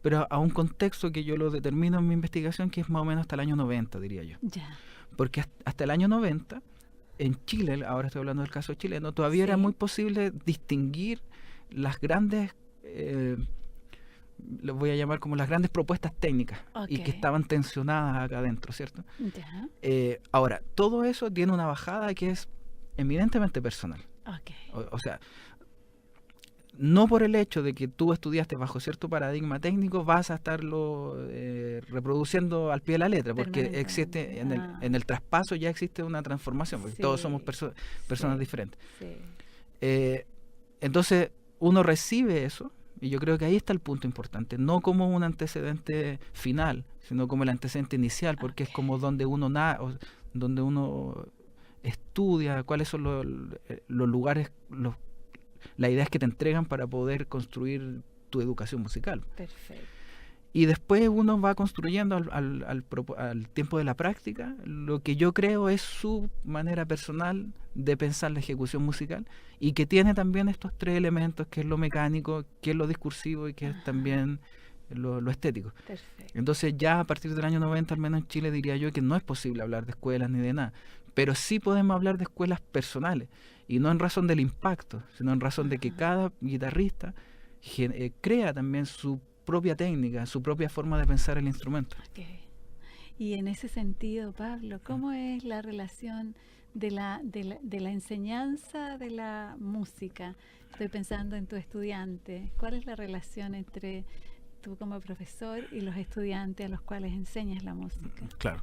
pero a un contexto que yo lo determino en mi investigación, que es más o menos hasta el año 90, diría yo. Ya. Porque hasta el año 90, en Chile, ahora estoy hablando del caso chileno, todavía era Sí. muy posible distinguir las grandes, los voy a llamar como las grandes propuestas técnicas, y que Ok. estaban tensionadas acá adentro, ¿cierto? Ya. Ahora, todo eso tiene una bajada que es eminentemente personal. Ok. O sea, no por el hecho de que tú estudiaste bajo cierto paradigma técnico vas a estarlo reproduciendo al pie de la letra, porque existe en el traspaso ya existe una transformación, porque todos somos personas diferentes. Entonces uno recibe eso, y yo creo que ahí está el punto importante, no como un antecedente final, sino como el antecedente inicial, porque es como donde uno donde uno estudia cuáles son los lugares, las ideas que te entregan para poder construir tu educación musical. Perfecto. Y después uno va construyendo al tiempo de la práctica lo que yo creo es su manera personal de pensar la ejecución musical, y que tiene también estos 3 elementos, que es lo mecánico, que es lo discursivo y que es también lo estético. Perfecto. Entonces ya a partir del año 90, al menos en Chile, diría yo que no es posible hablar de escuelas ni de nada, pero sí podemos hablar de escuelas personales, y no en razón del impacto, sino en razón de que cada guitarrista crea también su propia técnica, su propia forma de pensar el instrumento. Okay. Y en ese sentido, Pablo, ¿cómo es la relación de la enseñanza de la música? Estoy pensando en tu estudiante. ¿Cuál es la relación entre tú como profesor y los estudiantes a los cuales enseñas la música? Claro.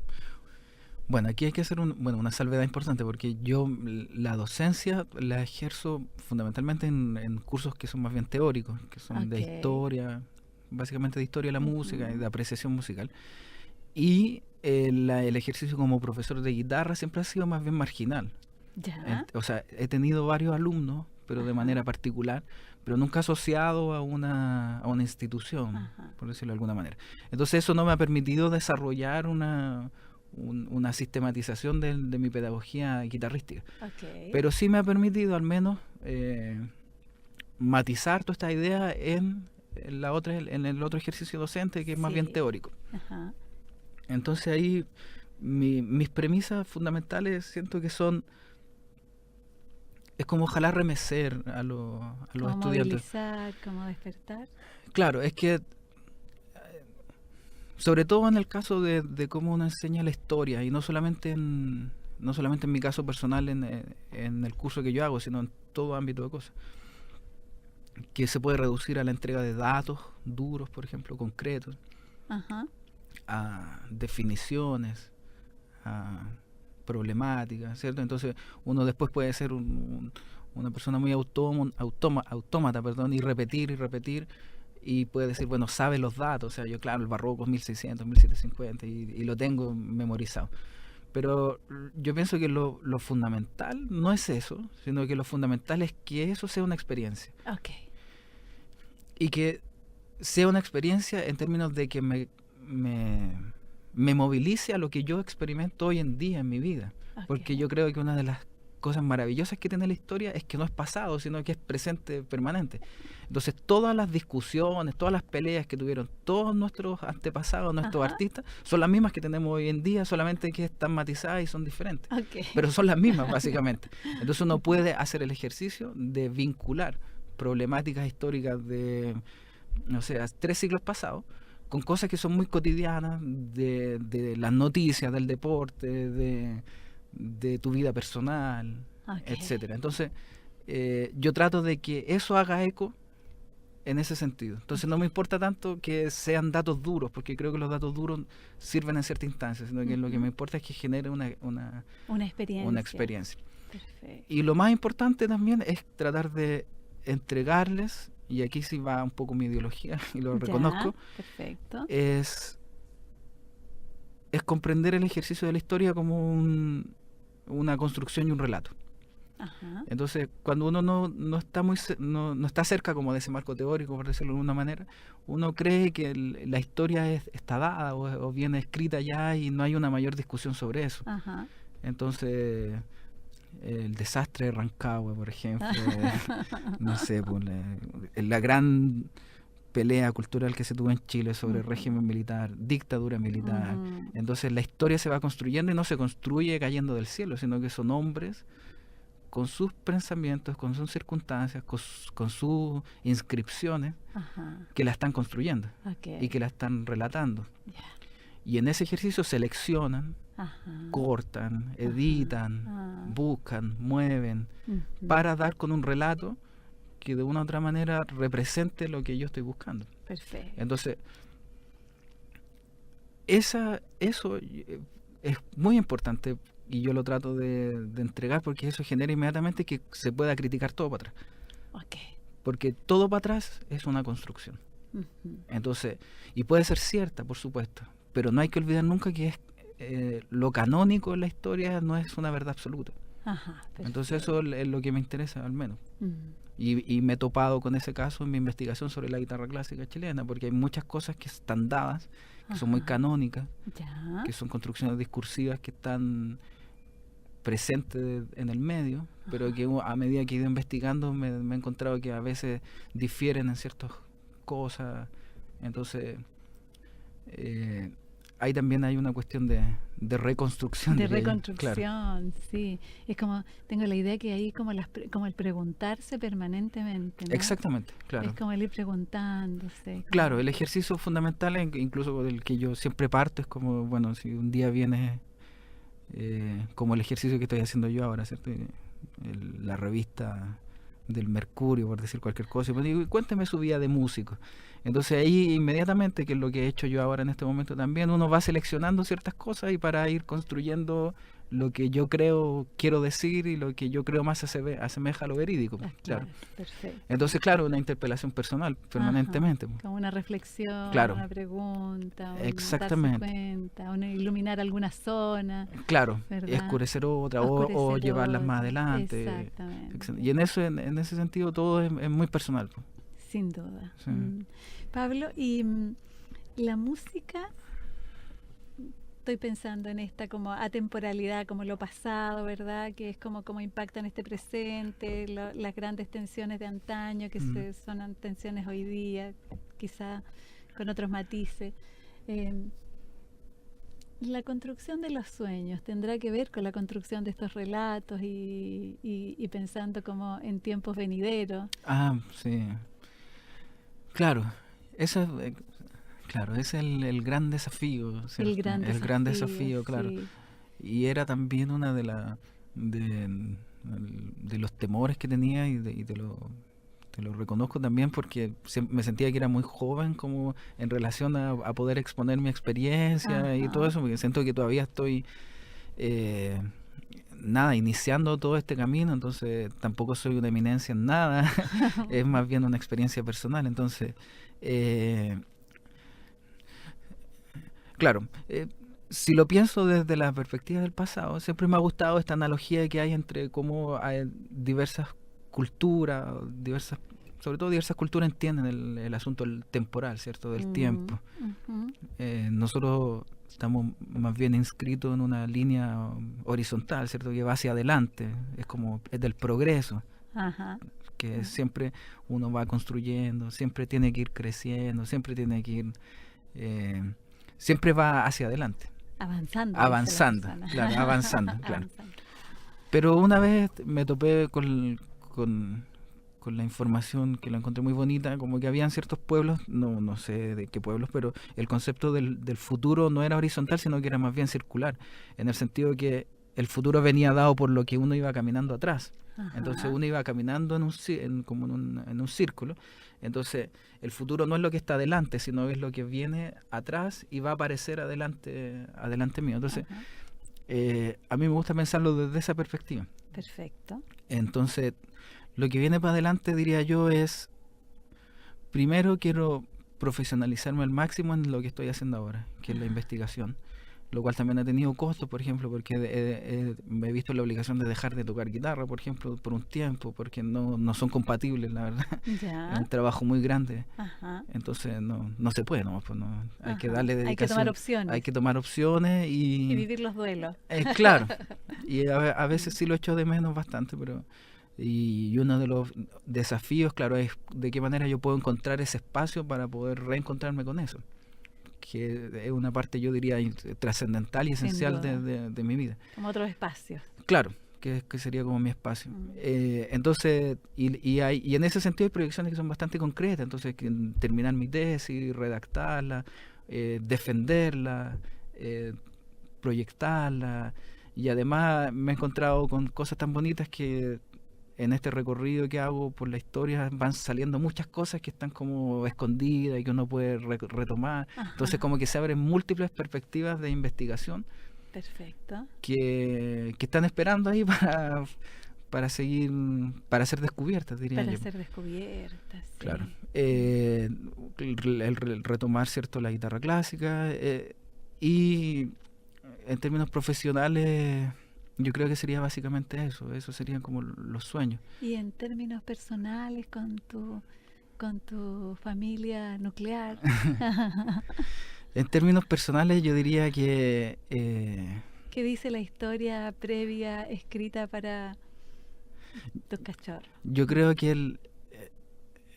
Bueno, aquí hay que hacer una salvedad importante, porque yo la docencia la ejerzo fundamentalmente en cursos que son más bien teóricos, que son de historia, básicamente de historia de la música y de apreciación musical. Y el ejercicio como profesor de guitarra siempre ha sido más bien marginal. O sea, he tenido varios alumnos, pero de manera particular, pero nunca asociado a una institución, por decirlo de alguna manera. Entonces eso no me ha permitido desarrollar una sistematización de mi pedagogía guitarrística. Pero sí me ha permitido al menos matizar toda esta idea en el otro ejercicio docente, que es más bien teórico. Entonces ahí mis premisas fundamentales siento que es como ojalá remecer a los estudiantes. Movilizar, como despertar. Claro, es que sobre todo en el caso de cómo uno enseña la historia, y no solamente en mi caso personal en el curso que yo hago, sino en todo ámbito de cosas, que se puede reducir a la entrega de datos duros, por ejemplo, concretos, a definiciones, a problemáticas, ¿cierto? Entonces uno después puede ser una persona muy autómata, y repetir, y puede decir, bueno, sabe los datos, o sea, yo claro, el barroco es 1600, 1750 y lo tengo memorizado. Pero yo pienso que lo fundamental no es eso, sino que lo fundamental es que eso sea una experiencia. Y que sea una experiencia en términos de que me movilice a lo que yo experimento hoy en día en mi vida. Porque yo creo que una de las cosas maravillosas que tiene la historia es que no es pasado, sino que es presente permanente. Entonces todas las discusiones, todas las peleas que tuvieron todos nuestros antepasados, nuestros artistas, son las mismas que tenemos hoy en día, solamente que están matizadas y son diferentes. Pero son las mismas básicamente. Entonces uno puede hacer el ejercicio de vincular problemáticas históricas de, no sé, 3 siglos pasados, con cosas que son muy cotidianas, de las noticias, del deporte, de tu vida personal, etcétera. Entonces, yo trato de que eso haga eco en ese sentido. Entonces, no me importa tanto que sean datos duros, porque creo que los datos duros sirven en cierta instancia, sino que lo que me importa es que genere una experiencia. Perfecto. Y lo más importante también es tratar de entregarles, y aquí sí va un poco mi ideología, y lo reconozco, es comprender el ejercicio de la historia como una construcción y un relato. Entonces, cuando uno no está cerca como de ese marco teórico, por decirlo de alguna manera, uno cree que la historia está dada o viene escrita ya y no hay una mayor discusión sobre eso. Entonces, el desastre de Rancagua, por ejemplo, no sé, pues, la gran pelea cultural que se tuvo en Chile sobre régimen militar, dictadura militar. Entonces la historia se va construyendo y no se construye cayendo del cielo, sino que son hombres con sus pensamientos, con sus circunstancias, con sus inscripciones, que la están construyendo y que la están relatando. Y en ese ejercicio seleccionan, cortan, editan, buscan, mueven, para dar con un relato que de una u otra manera represente lo que yo estoy buscando. Perfecto. Entonces, eso es muy importante y yo lo trato de entregar porque eso genera inmediatamente que se pueda criticar todo para atrás. Okay. Porque todo para atrás es una construcción. Entonces, y puede ser cierta, por supuesto, pero no hay que olvidar nunca que lo canónico en la historia no es una verdad absoluta. Ajá, entonces eso es lo que me interesa al menos. Y me he topado con ese caso en mi investigación sobre la guitarra clásica chilena, porque hay muchas cosas que están dadas, que son muy canónicas, que son construcciones discursivas que están presentes en el medio, pero que a medida que he ido investigando me he encontrado que a veces difieren en ciertas cosas. Entonces ahí también hay una cuestión de reconstrucción. De reconstrucción, claro. Sí. Es como, tengo la idea que ahí como el preguntarse permanentemente, ¿no? Exactamente, claro. Es como el ir preguntándose. Claro, el ejercicio fundamental, incluso del que yo siempre parto, es como, bueno, si un día viene como el ejercicio que estoy haciendo yo ahora, ¿cierto? La revista del Mercurio, por decir cualquier cosa, y pues digo, cuénteme su vida de músico. Entonces ahí inmediatamente, que es lo que he hecho yo ahora en este momento también, uno va seleccionando ciertas cosas y para ir construyendo lo que yo quiero decir y lo que yo creo más asemeja a lo verídico. Claro. Perfecto. Entonces, claro, una interpelación personal permanentemente. Como una reflexión, claro. Una pregunta, exactamente. Darse cuenta, iluminar alguna zona. Claro, ¿verdad? Oscurecer otra o llevarlas más adelante. Exactamente. Y en ese sentido todo es muy personal. Sin duda. Sí. Pablo, y la música, estoy pensando en esta como atemporalidad, como lo pasado, ¿verdad? Que es como impacta en este presente, las grandes tensiones de antaño, que son tensiones hoy día, quizá con otros matices. La construcción de los sueños tendrá que ver con la construcción de estos relatos y pensando como en tiempos venideros. Sí. Claro, ese es el gran desafío. ¿Cierto? El gran desafío, claro. Sí. Y era también una de los temores que tenía y te lo reconozco también porque me sentía que era muy joven como en relación a poder exponer mi experiencia y todo eso, porque siento que todavía estoy iniciando todo este camino, entonces tampoco soy una eminencia en nada, es más bien una experiencia personal. Entonces, claro, si lo pienso desde la perspectiva del pasado, siempre me ha gustado esta analogía que hay entre cómo hay diversas culturas, sobre todo diversas culturas entienden el asunto temporal, ¿cierto? Del tiempo. Nosotros estamos más bien inscritos en una línea horizontal, ¿cierto? Que va hacia adelante, es del progreso, que siempre uno va construyendo, siempre tiene que ir creciendo, siempre tiene que ir, siempre va hacia adelante. Avanzando, claro. Pero una vez me topé con la información que la encontré muy bonita, como que habían ciertos pueblos, no sé de qué pueblos, pero el concepto del futuro no era horizontal, sino que era más bien circular, en el sentido de que el futuro venía dado por lo que uno iba caminando atrás. Entonces uno iba caminando en un círculo. Entonces el futuro no es lo que está adelante, sino es lo que viene atrás y va a aparecer adelante mío. Entonces a mí me gusta pensarlo desde esa perspectiva. Perfecto. Entonces lo que viene para adelante, diría yo, es primero quiero profesionalizarme al máximo en lo que estoy haciendo ahora, que es la investigación, lo cual también ha tenido costos, por ejemplo, porque me he visto en la obligación de dejar de tocar guitarra, por ejemplo, por un tiempo, porque no son compatibles, la verdad. Ya. Es un trabajo muy grande. Entonces no se puede, hay que darle dedicación. Hay que tomar opciones y vivir los duelos. Claro, y a veces sí lo echo de menos bastante, pero... Y uno de los desafíos, claro, es de qué manera yo puedo encontrar ese espacio para poder reencontrarme con eso, que es una parte, yo diría, trascendental y esencial de mi vida. Como otros espacios. Claro, que sería como mi espacio. Entonces, y en ese sentido hay proyecciones que son bastante concretas, entonces terminar mi tesis, redactarla, defenderla, proyectarla, y además me he encontrado con cosas tan bonitas que en este recorrido que hago por la historia van saliendo muchas cosas que están como escondidas y que uno puede retomar. Ajá. Entonces como que se abren múltiples perspectivas de investigación. Perfecto. Que están esperando ahí para seguir, para ser descubiertas, diría yo. Para ser descubiertas. Sí. Claro. El retomar, ¿cierto?, la guitarra clásica y en términos profesionales yo creo que sería básicamente eso serían como los sueños. Y en términos personales con tu familia nuclear. En términos personales yo diría que ¿qué dice la historia previa escrita para tus cachorros? yo creo que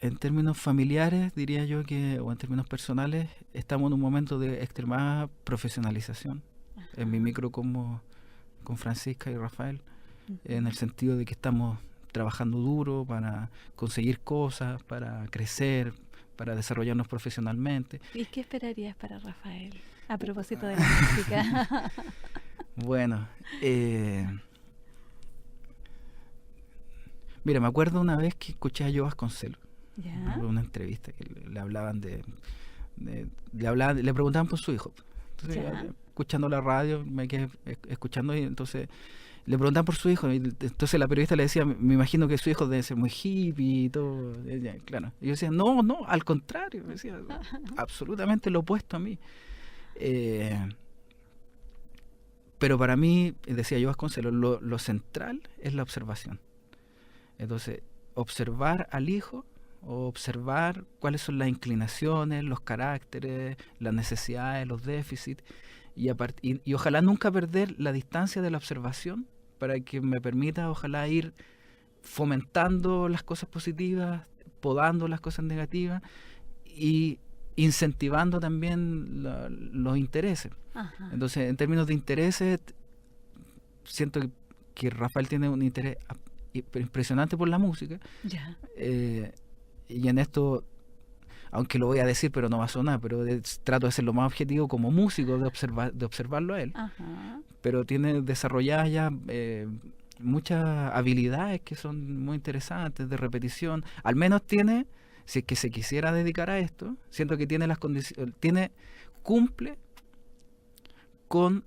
en términos familiares diría yo que, o en términos personales, estamos en un momento de extremada profesionalización. Ajá. En mi microcosmos con Francisca y Rafael, en el sentido de que estamos trabajando duro para conseguir cosas, para crecer, para desarrollarnos profesionalmente. ¿Y qué esperarías para Rafael a propósito de la música? Bueno, mira, me acuerdo una vez que escuché a Joe Vasconcelos, ¿Ya? una entrevista que le hablaban le preguntaban por su hijo. Entonces, Ya. escuchando la radio, me quedé escuchando y entonces le preguntaban por su hijo. Y entonces la periodista le decía, me imagino que su hijo debe ser muy hippie y todo. Y ella, claro. Y yo decía, no, al contrario. Me decía, absolutamente lo opuesto a mí. Pero para mí, decía yo Vasconcelos, lo central es la observación. Entonces, observar al hijo, o observar cuáles son las inclinaciones, los caracteres, las necesidades, los déficits, y ojalá nunca perder la distancia de la observación para que me permita, ojalá, ir fomentando las cosas positivas, podando las cosas negativas y incentivando también los intereses. Ajá. Entonces, en términos de intereses, siento que Rafael tiene un interés impresionante por la música. Ya. Y en esto, aunque lo voy a decir, pero no va a sonar, pero trato de ser lo más objetivo como músico, de observarlo a él. Ajá. Pero tiene desarrolladas ya muchas habilidades que son muy interesantes, de repetición. Al menos tiene, si es que se quisiera dedicar a esto, siento que tiene las condiciones, cumple con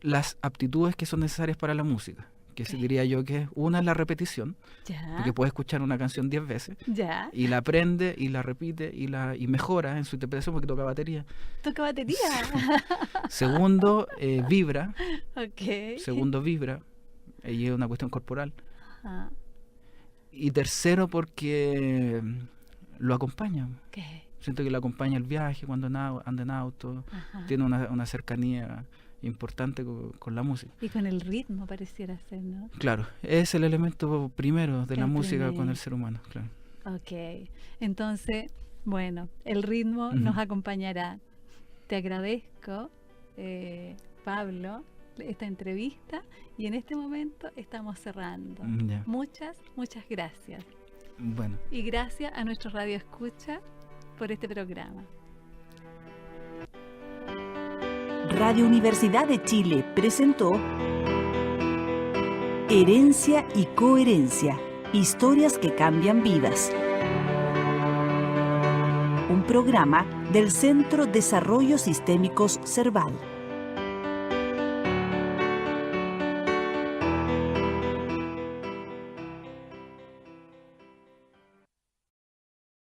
las aptitudes que son necesarias para la música. Que Ok. diría yo que una es la repetición, Ya. porque puede escuchar una canción 10 veces Ya. y la aprende y la repite y mejora en su interpretación porque toca batería. Toca batería. Segundo, vibra. Ok. Segundo, vibra. Y es una cuestión corporal. Ajá. Y tercero, porque lo acompaña. Ok. Siento que lo acompaña el viaje cuando anda en auto. Ajá. Tiene una cercanía importante con la música. Y con el ritmo pareciera ser, ¿no? Claro, es el elemento primero de la El música con primero. el ser humano. Claro. Ok. Entonces, bueno, el ritmo Ujú. nos acompañará. Te agradezco, Pablo, esta entrevista y en este momento estamos cerrando. Ya. Muchas gracias. Bueno. Y gracias a nuestro Radio Escucha por este programa. Radio Universidad de Chile presentó Herencia y Coherencia, historias que cambian vidas. Un programa del Centro Desarrollos Sistémicos Cerval.